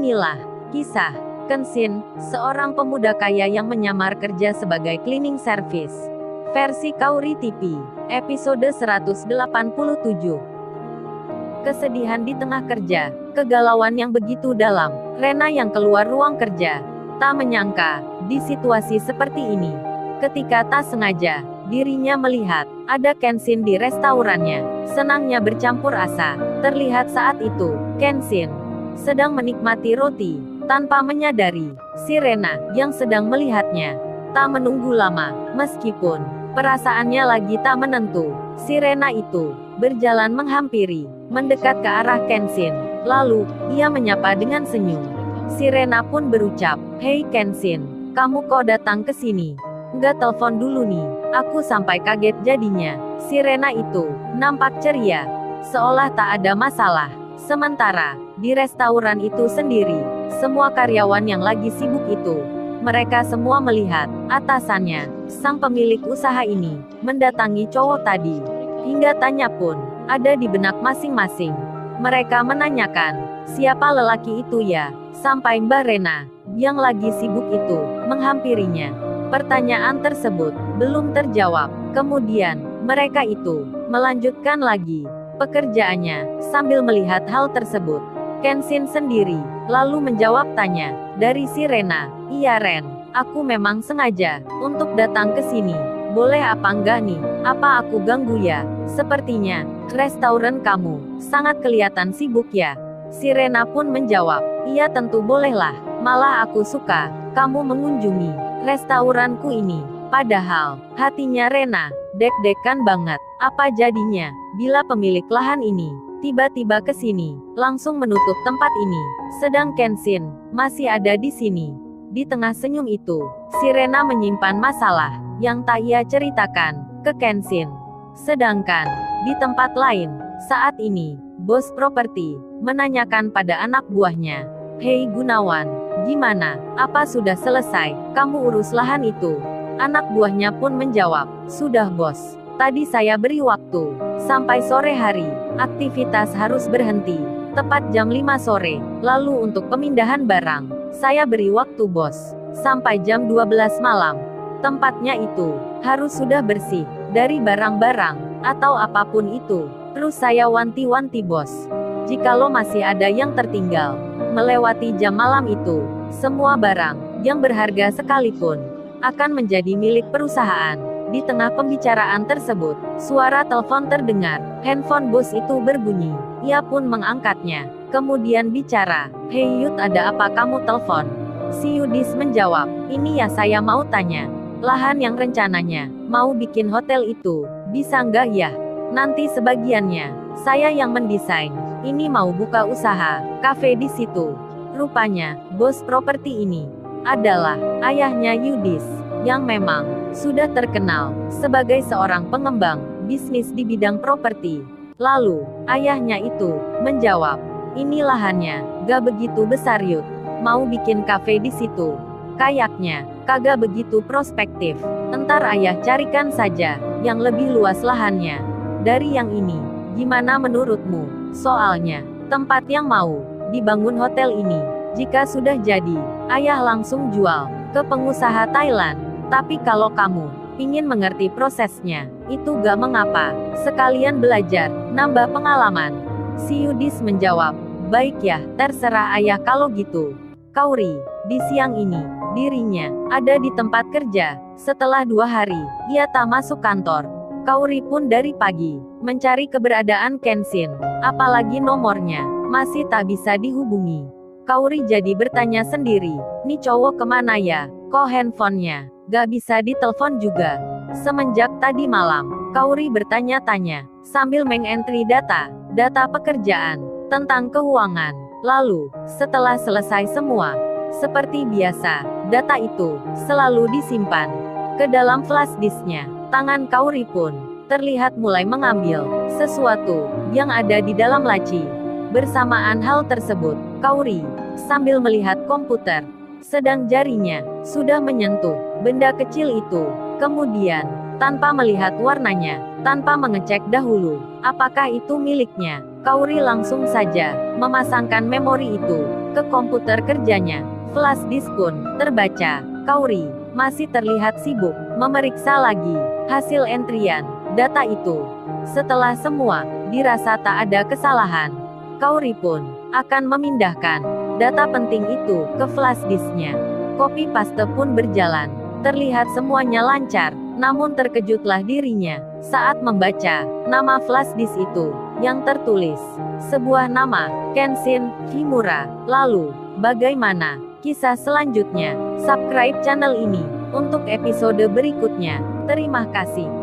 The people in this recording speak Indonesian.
Inilah kisah Kenshin, seorang pemuda kaya yang menyamar kerja sebagai cleaning service. Versi Kaori TV, episode 187. Kesedihan di tengah kerja, kegalauan yang begitu dalam. Rena yang keluar ruang kerja, tak menyangka, di situasi seperti ini. Ketika tak sengaja, dirinya melihat, ada Kenshin di restorannya. Senangnya bercampur asa, terlihat saat itu, Kenshin sedang menikmati roti, tanpa menyadari, si Rena, yang sedang melihatnya, tak menunggu lama, meskipun perasaannya lagi tak menentu. Si Rena itu berjalan menghampiri, mendekat ke arah Kenshin. Lalu, ia menyapa dengan senyum. Si Rena pun berucap, "Hei Kenshin, kamu kok datang ke sini? Nggak telepon dulu nih." Aku sampai kaget jadinya. Si Rena itu nampak ceria, seolah tak ada masalah. Sementara di restoran itu sendiri, semua karyawan yang lagi sibuk itu, mereka semua melihat atasannya, sang pemilik usaha ini, mendatangi cowok tadi. Hingga tanya pun ada di benak masing-masing. Mereka menanyakan, siapa lelaki itu ya? Sampai Mbak Rena, yang lagi sibuk itu, menghampirinya. Pertanyaan tersebut belum terjawab. Kemudian, mereka itu melanjutkan lagi pekerjaannya, sambil melihat hal tersebut. Kenshin sendiri lalu menjawab tanya dari si Rena, "Iya Ren, aku memang sengaja untuk datang ke sini. Boleh apa enggak nih? Apa aku ganggu ya? Sepertinya restoran kamu sangat kelihatan sibuk ya." Si Rena pun menjawab, "Iya tentu bolehlah. Malah aku suka kamu mengunjungi restoranku ini." Padahal hatinya Rena deg-degan banget. Apa jadinya bila pemilik lahan ini tiba-tiba ke sini, langsung menutup tempat ini, sedang Kenshin masih ada di sini. Di tengah senyum itu, si Rena menyimpan masalah yang tak ia ceritakan ke Kenshin. Sedangkan di tempat lain, saat ini, bos properti menanyakan pada anak buahnya, "Hei Gunawan, gimana? Apa sudah selesai kamu urus lahan itu?" Anak buahnya pun menjawab, "Sudah bos. Tadi saya beri waktu. Sampai sore hari, aktivitas harus berhenti. Tepat jam 5 sore. Lalu untuk pemindahan barang, saya beri waktu bos. Sampai jam 12 malam. Tempatnya itu harus sudah bersih dari barang-barang, atau apapun itu. Terus saya wanti-wanti bos. Jikalau masih ada yang tertinggal, melewati jam malam itu, semua barang yang berharga sekalipun akan menjadi milik perusahaan." Di tengah pembicaraan tersebut, suara telepon terdengar. Handphone bos itu berbunyi. Ia pun mengangkatnya. Kemudian bicara, "Hei Yud, ada apa kamu telepon?" Si Yudis menjawab, "Ini ya saya mau tanya. Lahan yang rencananya mau bikin hotel itu, bisa nggak ya? Nanti sebagiannya saya yang mendesain. Ini mau buka usaha kafe di situ." Rupanya, bos properti ini adalah ayahnya Yudis, yang memang sudah terkenal sebagai seorang pengembang bisnis di bidang properti. Lalu, ayahnya itu menjawab, "Ini lahannya gak begitu besar Yud. Mau bikin kafe di situ, kayaknya kagak begitu prospektif. Entar ayah carikan saja yang lebih luas lahannya dari yang ini. Gimana menurutmu? Soalnya, tempat yang mau dibangun hotel ini, jika sudah jadi, ayah langsung jual ke pengusaha Thailand. Tapi kalau kamu ingin mengerti prosesnya, itu gak mengapa. Sekalian belajar, nambah pengalaman." Si Yudis menjawab, "Baik ya, terserah ayah kalau gitu." Kaori, di siang ini, dirinya ada di tempat kerja. Setelah 2 hari, ia tak masuk kantor. Kaori pun dari pagi mencari keberadaan Kenshin, apalagi nomornya masih tak bisa dihubungi. Kaori jadi bertanya sendiri, "Nih cowok kemana ya? Kok handphonenya gak bisa ditelepon juga?" Semenjak tadi malam, Kaori bertanya-tanya, sambil mengentry data pekerjaan, tentang keuangan. Lalu, setelah selesai semua, seperti biasa, data itu selalu disimpan ke dalam flash disknya. Tangan Kaori pun terlihat mulai mengambil sesuatu yang ada di dalam laci. Bersamaan hal tersebut, Kaori sambil melihat komputer, sedang jarinya sudah menyentuh benda kecil itu. Kemudian, tanpa melihat warnanya, tanpa mengecek dahulu apakah itu miliknya, Kaori langsung saja memasangkan memori itu ke komputer kerjanya. Flash disk pun terbaca. Kauri masih terlihat sibuk memeriksa lagi hasil entrian data itu. Setelah semua dirasa tak ada kesalahan, Kauri pun akan memindahkan data penting itu ke flash disknya. Copy paste pun berjalan. Terlihat semuanya lancar, namun terkejutlah dirinya saat membaca nama flash disk itu yang tertulis sebuah nama, Kenshin Himura. Lalu, bagaimana kisah selanjutnya? Subscribe channel ini untuk episode berikutnya. Terima kasih.